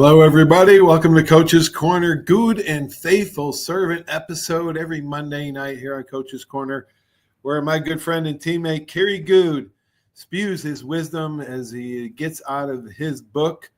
Hello, everybody. Welcome to Coach's Corner, Goode and Faithful Servant episode every Monday night here on Coach's Corner, where my good friend and teammate Kerry Goode spews his wisdom as he gets out of his book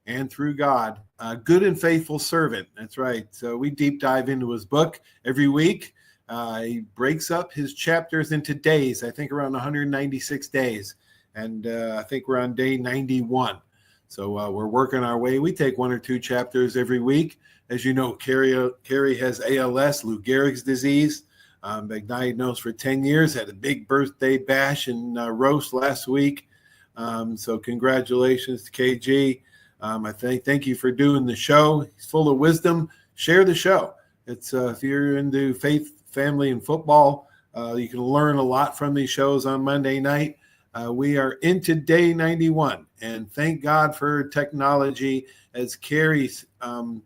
and through God. Goode and Faithful Servant. That's right. So we deep dive into his book every week. He breaks up his chapters into days, I think around 196 days. And I think we're on day 91. So we're working our way. We take one or two chapters every week. As you know, Kerry has ALS, Lou Gehrig's disease. Been diagnosed for 10 years, had a big birthday bash and roast last week. So congratulations to KG. I thank you for doing the show. He's full of wisdom. Share the show. It's if you're into faith, family, and football, you can learn a lot from these shows on Monday night. We are into day 91, and thank God for technology as Kerry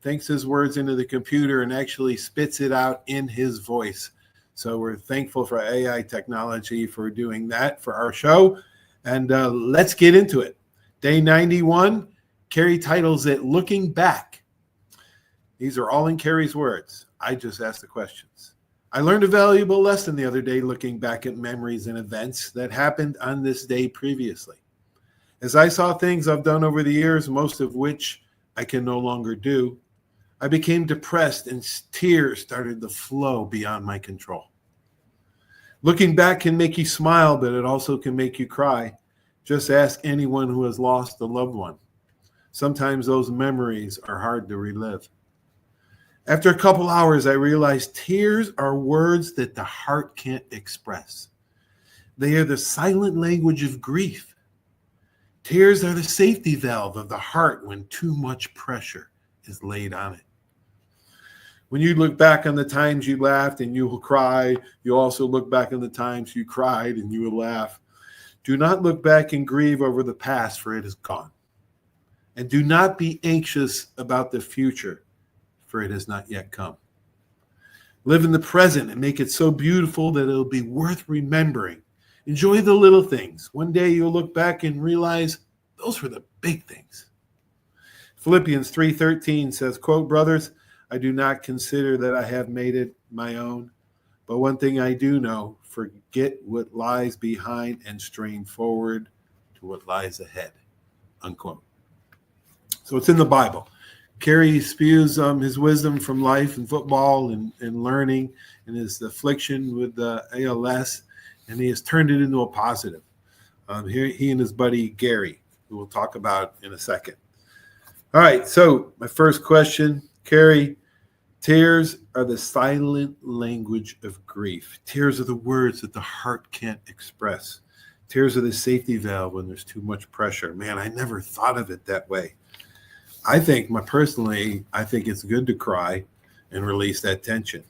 thinks his words into the computer and actually spits it out in his voice. So we're thankful for AI technology for doing that for our show. And let's get into it. Day 91, Kerry titles it Looking Back. These are all in Kerry's words. I just asked the questions. I learned a valuable lesson the other day looking back at memories and events that happened on this day previously. As I saw things I've done over the years, most of which I can no longer do, I became depressed and tears started to flow beyond my control. Looking back can make you smile, but it also can make you cry. Just ask anyone who has lost a loved one. Sometimes those memories are hard to relive. After a couple hours, I realized tears are words that the heart can't express. They are the silent language of grief. Tears are the safety valve of the heart when too much pressure is laid on it. When you look back on the times you laughed and you will cry, you also look back on the times you cried and you will laugh. Do not look back and grieve over the past, for it is gone. And do not be anxious about the future, for it has not yet come. Live in the present and make it so beautiful that it'll be worth remembering. Enjoy the little things. One day you'll look back and realize those were the big things. Philippians 3:13 says, quote, brothers, I do not consider that I have made it my own, but one thing I do know, forget what lies behind and strain forward to what lies ahead, unquote. So it's in the Bible. Kerry spews his wisdom from life and football and learning and his affliction with ALS, and he has turned it into a positive. He and his buddy Gary, who we'll talk about in a second. All right, so my first question, Kerry, tears are the silent language of grief. Tears are the words that the heart can't express. Tears are the safety valve when there's too much pressure. Man, I never thought of it that way. I think it's good to cry and release that tension.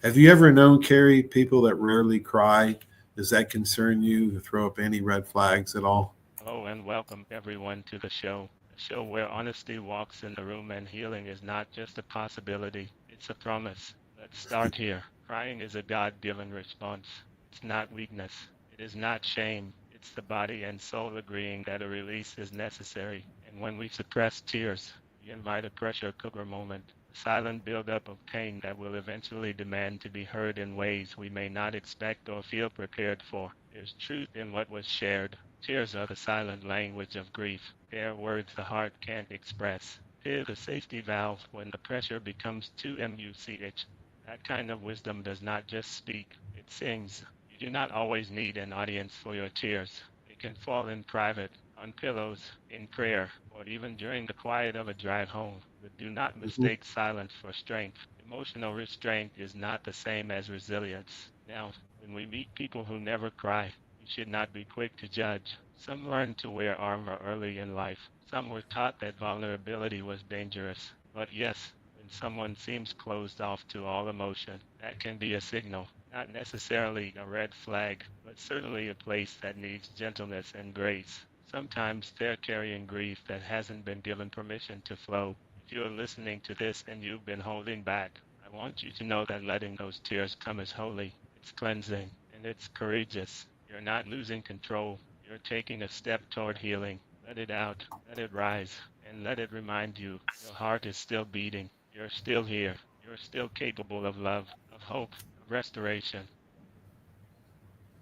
Have you ever known, Kerry, people that rarely cry? Does that concern you? Throw up any red flags at all? Hello and welcome everyone to the show where honesty walks in the room and healing is not just a possibility, it's a promise. Let's start here. Crying is a God-given response. It's not weakness. It is not shame. It's the body and soul agreeing that a release is necessary. And when we suppress tears, we invite a pressure cooker moment, a silent buildup of pain that will eventually demand to be heard in ways we may not expect or feel prepared for. There's truth in what was shared. Tears are the silent language of grief. They are words the heart can't express. They're the safety valve when the pressure becomes too much. That kind of wisdom does not just speak, it sings. You do not always need an audience for your tears. They can fall in private, on pillows, in prayer, or even during the quiet of a drive home. But do not mistake silence for strength. Emotional restraint is not the same as resilience. Now, when we meet people who never cry, we should not be quick to judge. Some learned to wear armor early in life. Some were taught that vulnerability was dangerous. But yes, when someone seems closed off to all emotion, that can be a signal. Not necessarily a red flag, but certainly a place that needs gentleness and grace. Sometimes they're carrying grief that hasn't been given permission to flow. If you're listening to this and you've been holding back, I want you to know that letting those tears come is holy. It's cleansing, and it's courageous. You're not losing control. You're taking a step toward healing. Let it out. Let it rise. and let it remind you your heart is still beating. You're still here. You're still capable of love, of hope, of restoration.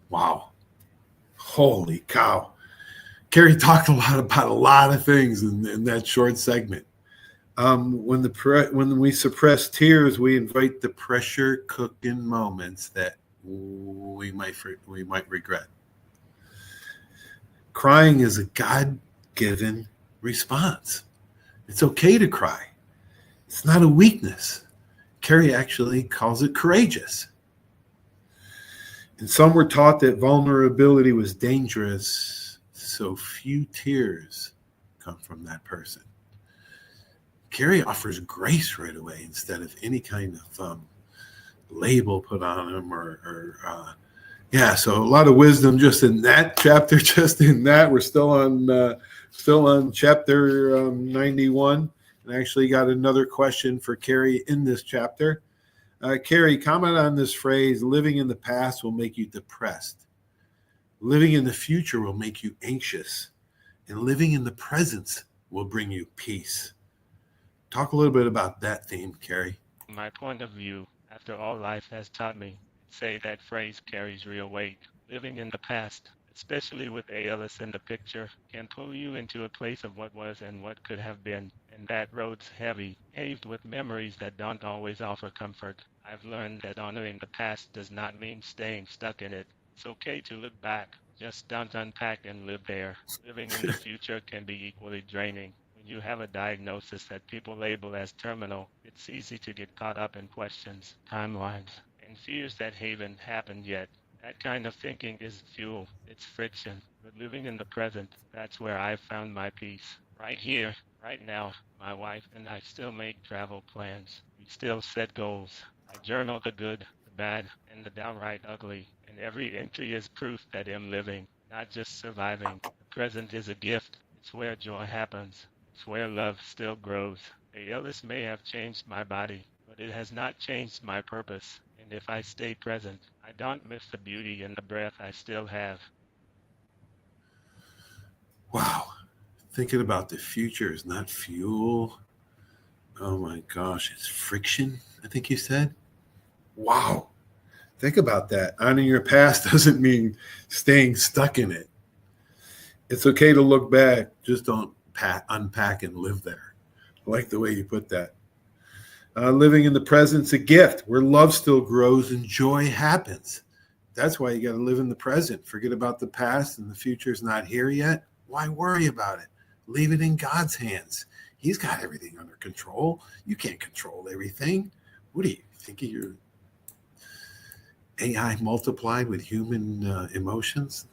Wow. Holy cow. Kerry talked a lot about a lot of things in that short segment. When we suppress tears, we invite the pressure cooking moments that we might regret. Crying is a God-given response. It's okay to cry. It's not a weakness. Kerry actually calls it courageous. And some were taught that vulnerability was dangerous, so few tears come from that person. Kerry offers grace right away instead of any kind of label put on him so a lot of wisdom just in that chapter. Just in that, we're still on chapter 91, and I actually got another question for Kerry in this chapter. Kerry, comment on this phrase: living in the past will make you depressed, living in the future will make you anxious, and living in the present will bring you peace. Talk a little bit about that theme, Kerry. My point of view, after all life has taught me, say that phrase carries real weight. Living in the past, especially with ALS in the picture, can pull you into a place of what was and what could have been, and that road's heavy, paved with memories that don't always offer comfort. I've learned that honoring the past does not mean staying stuck in it. It's okay to look back, just don't unpack and live there. Living in the future can be equally draining. When you have a diagnosis that people label as terminal, it's easy to get caught up in questions, timelines, and fears that haven't happened yet. That kind of thinking is fuel, it's friction. But living in the present, that's where I've found my peace. Right here, right now, my wife and I still make travel plans. We still set goals. I journal the good, the bad, and the downright ugly. And every entry is proof that I'm living, not just surviving. The present is a gift. It's where joy happens. It's where love still grows. The illness may have changed my body, but it has not changed my purpose. And if I stay present, I don't miss the beauty and the breath I still have. Wow. Thinking about the future is not fuel. Oh my gosh, it's friction, I think you said. Wow. Think about that. Honoring your past doesn't mean staying stuck in it. It's okay to look back, just don't unpack and live there. I like the way you put that. Living in the present's a gift where love still grows and joy happens. That's why you got to live in the present. Forget about the past and the future's not here yet. Why worry about it? Leave it in God's hands. He's got everything under control. You can't control everything. What do you think of your AI multiplied with human emotions?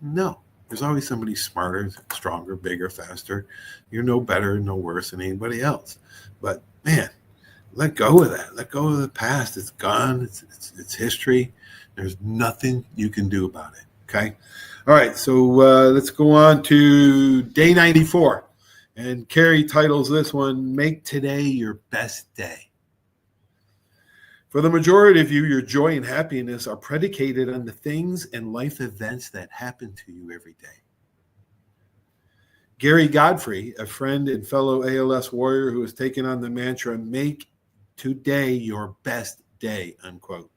No. There's always somebody smarter, stronger, bigger, faster. You're no better, no worse than anybody else. But man, let go of that. Let go of the past. It's gone. It's history. There's nothing you can do about it. Okay. All right. So let's go on to day 94. And Kerry titles this one, Make Today Your Best Day. For the majority of you, your joy and happiness are predicated on the things and life events that happen to you every day. Gary Godfrey, a friend and fellow ALS warrior who has taken on the mantra, make today your best day, unquote.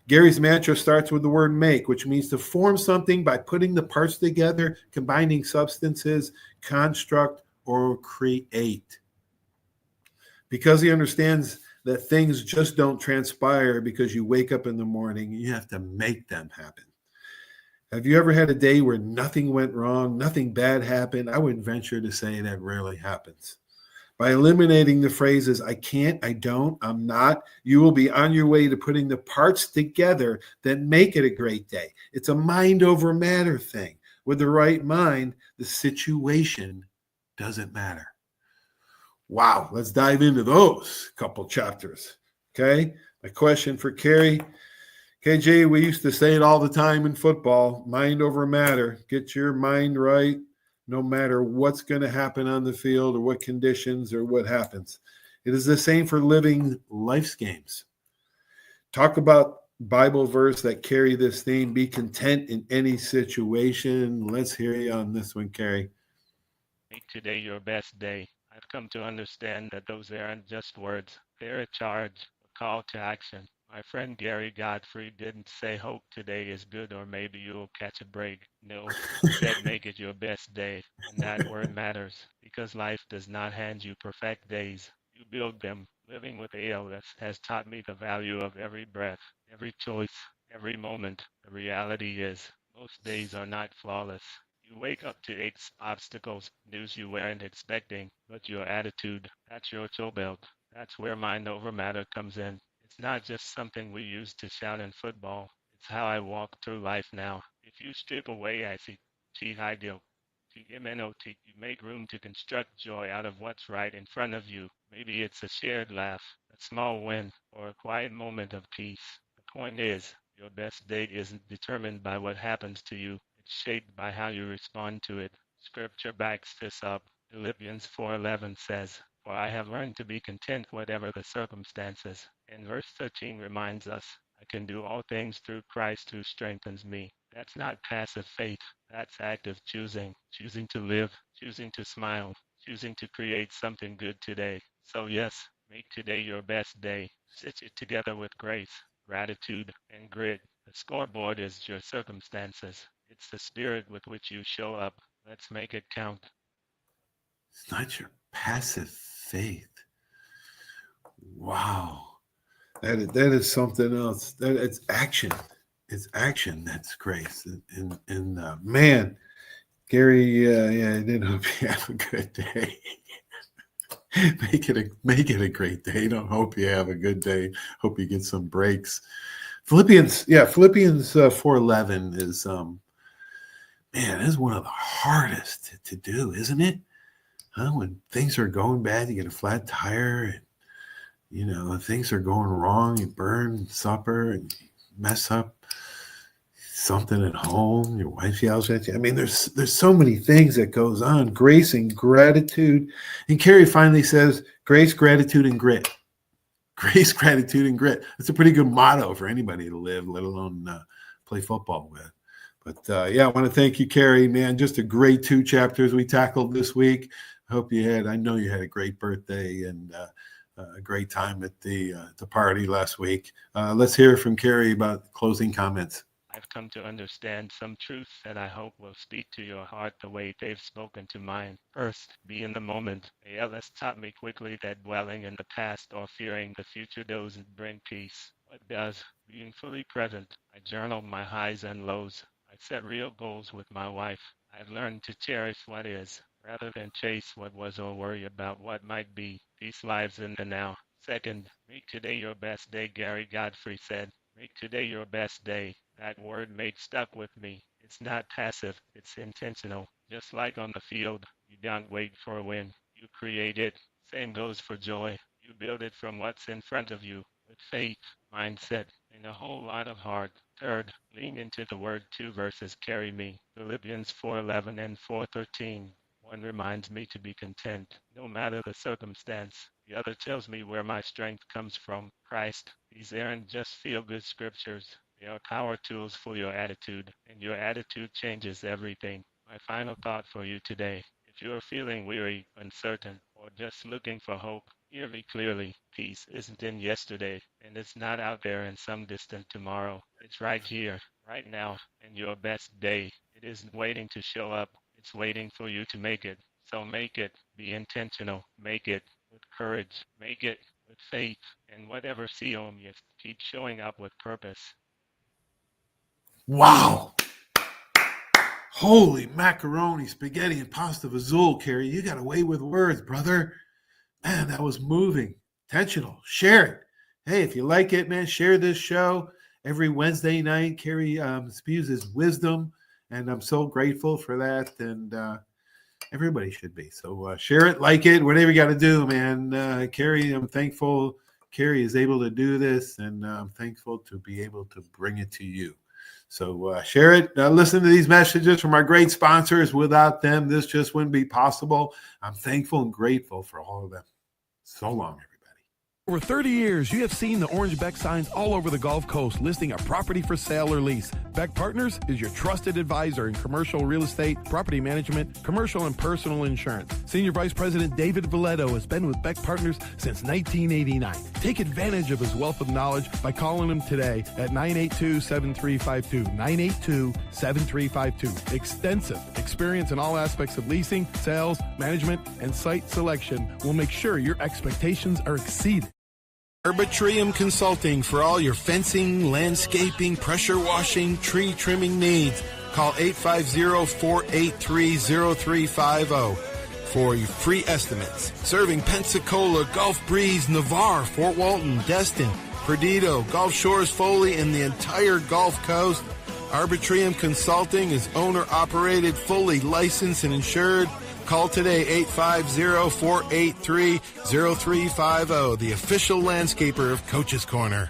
Gary's mantra starts with the word make, which means to form something by putting the parts together, combining substances, construct, or create. Because he understands that things just don't transpire because you wake up in the morning. You have to make them happen. Have you ever had a day where nothing went wrong, nothing bad happened? I would venture to say that rarely happens. By eliminating the phrases, I can't, I don't, I'm not, you will be on your way to putting the parts together that make it a great day. It's a mind over matter thing. With the right mind, the situation doesn't matter. Wow, let's dive into those couple chapters. Okay, my question for Kerry. KJ, we used to say it all the time in football, mind over matter. Get your mind right no matter what's going to happen on the field or what conditions or what happens. It is the same for living life's games. Talk about Bible verse that carry this theme, be content in any situation. Let's hear you on this one, Kerry. Make today your best day. I've come to understand that those aren't just words. They're a charge, a call to action. My friend Gary Godfrey didn't say hope today is good or maybe you'll catch a break. No, he said make it your best day. And that word matters because life does not hand you perfect days. You build them. Living with ALS has taught me the value of every breath, every choice, every moment. The reality is, most days are not flawless. You wake up to obstacles, news you weren't expecting, but your attitude, that's your tool belt. That's where mind over matter comes in. It's not just something we use to shout in football. It's how I walk through life now. If you strip away ideal, TMNOT, you make room to construct joy out of what's right in front of you. Maybe it's a shared laugh, a small win, or a quiet moment of peace. The point is, your best day isn't determined by what happens to you. It's shaped by how you respond to it. Scripture backs this up. Philippians 4:11 says, "For I have learned to be content whatever the circumstances." And verse 13 reminds us, "I can do all things through Christ who strengthens me." That's not passive faith. That's active choosing. Choosing to live, choosing to smile, choosing to create something good today. So yes, make today your best day. Stitch it together with grace, gratitude, and grit. The scoreboard is your circumstances. It's the spirit with which you show up. Let's make it count. It's not your passive faith. Wow. That is something else. It's action. It's action. That's grace. And man, Gary, I did hope you have a good day. make it a great day. Don't hope you have a good day. Hope you get some breaks. Philippians 4:11 is is one of the hardest to do, isn't it? When things are going bad, you get a flat tire, and things are going wrong, you burn supper and you mess up something at home, your wife yells at you. I mean, there's so many things that goes on. Grace and gratitude. And Kerry finally says, grace, gratitude, and grit. Grace, gratitude, and grit. That's a pretty good motto for anybody to live, let alone play football with. But I want to thank you, Kerry, man. Just a great 2 chapters we tackled this week. I know you had a great birthday and a great time at the party last week. Let's hear from Kerry about closing comments. I've come to understand some truths that I hope will speak to your heart the way they've spoken to mine. First, be in the moment. ALS taught me quickly that dwelling in the past or fearing the future doesn't bring peace. What does? Being fully present. I journal my highs and lows. I set real goals with my wife. I've learned to cherish what is, rather than chase what was or worry about what might be. Peace lives in the now. Second, make today your best day, Gary Godfrey said. Make today your best day. That word made stuck with me. It's not passive, it's intentional. Just like on the field, you don't wait for a win. You create it. Same goes for joy. You build it from what's in front of you with faith, mindset, and a whole lot of heart. Third, lean into the word 2 verses carry me. Philippians 4:11 and 4:13. One reminds me to be content, no matter the circumstance. The other tells me where my strength comes from, Christ. These aren't just feel-good scriptures. They are power tools for your attitude, and your attitude changes everything. My final thought for you today. If you are feeling weary, uncertain, or just looking for hope, hear me clearly. Peace isn't in yesterday, and it's not out there in some distant tomorrow. It's right here, right now, in your best day. It isn't waiting to show up. It's waiting for you to make it. So make it. Be intentional. Make it with courage. Make it with faith. And whatever season you keep showing up with purpose. Wow. Holy macaroni, spaghetti, and pasta vazul, Kerry. You got away with words, brother. Man, that was moving. Intentional. Share it. Hey, if you like it, man, share this show. Every Wednesday night, Kerry spews his wisdom, and I'm so grateful for that. And everybody should be. So share it, like it, whatever you got to do, man. Kerry, I'm thankful Kerry is able to do this, and I'm thankful to be able to bring it to you. So share it. Listen to these messages from our great sponsors. Without them, this just wouldn't be possible. I'm thankful and grateful for all of them. So long, everybody. For 30 years, you have seen the orange Beck signs all over the Gulf Coast listing a property for sale or lease. Beck Partners is your trusted advisor in commercial real estate, property management, commercial and personal insurance. Senior Vice President David Valletto has been with Beck Partners since 1989. Take advantage of his wealth of knowledge by calling him today at 982-7352. 982-7352. Extensive experience in all aspects of leasing, sales, management, and site selection will make sure your expectations are exceeded. Arbitrium Consulting for all your fencing, landscaping, pressure washing, tree trimming needs. Call 850-483-0350 for your free estimates. Serving Pensacola, Gulf Breeze, Navarre, Fort Walton, Destin, Perdido, Gulf Shores, Foley, and the entire Gulf Coast. Arbitrium Consulting is owner-operated, fully licensed and insured. Call today, 850-483-0350, the official landscaper of Coach's Corner.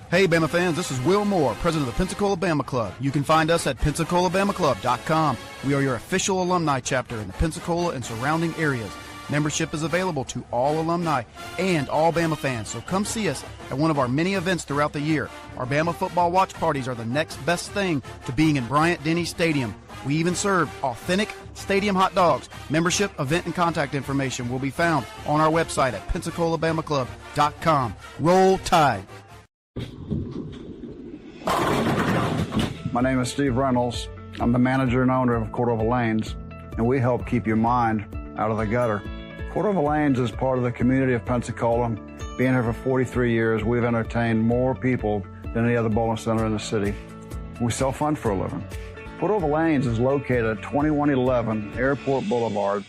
Hey, Bama fans, this is Will Moore, president of the Pensacola Bama Club. You can find us at PensacolaBamaClub.com. We are your official alumni chapter in the Pensacola and surrounding areas. Membership is available to all alumni and all Bama fans, so come see us at one of our many events throughout the year. Our Bama football watch parties are the next best thing to being in Bryant-Denny Stadium. We even serve authentic stadium hot dogs. Membership, event, and contact information will be found on our website at PensacolaBamaClub.com. Roll Tide. My name is Steve Reynolds. I'm the manager and owner of Cordova Lanes, and we help keep your mind out of the gutter. Cordova Lanes is part of the community of Pensacola. Being here for 43 years, we've entertained more people than any other bowling center in the city. We sell-fund for a living. Cordova Lanes is located at 2111 Airport Boulevard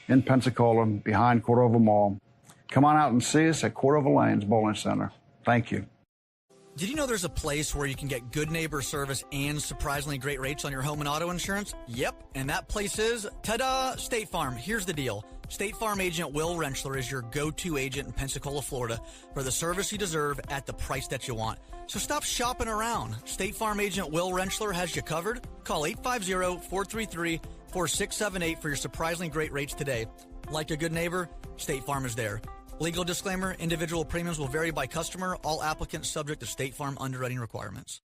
in Pensacola, behind Cordova Mall. Come on out and see us at Cordova Lanes Bowling Center. Thank you. Did you know there's a place where you can get good neighbor service and surprisingly great rates on your home and auto insurance? Yep, and that place is, ta-da, State Farm. Here's the deal. State Farm agent Will Rentschler is your go-to agent in Pensacola, Florida for the service you deserve at the price that you want. So stop shopping around. State Farm agent Will Rentschler has you covered. Call 850-433-4678 for your surprisingly great rates today. Like a good neighbor, State Farm is there. Legal disclaimer, individual premiums will vary by customer. All applicants subject to State Farm underwriting requirements.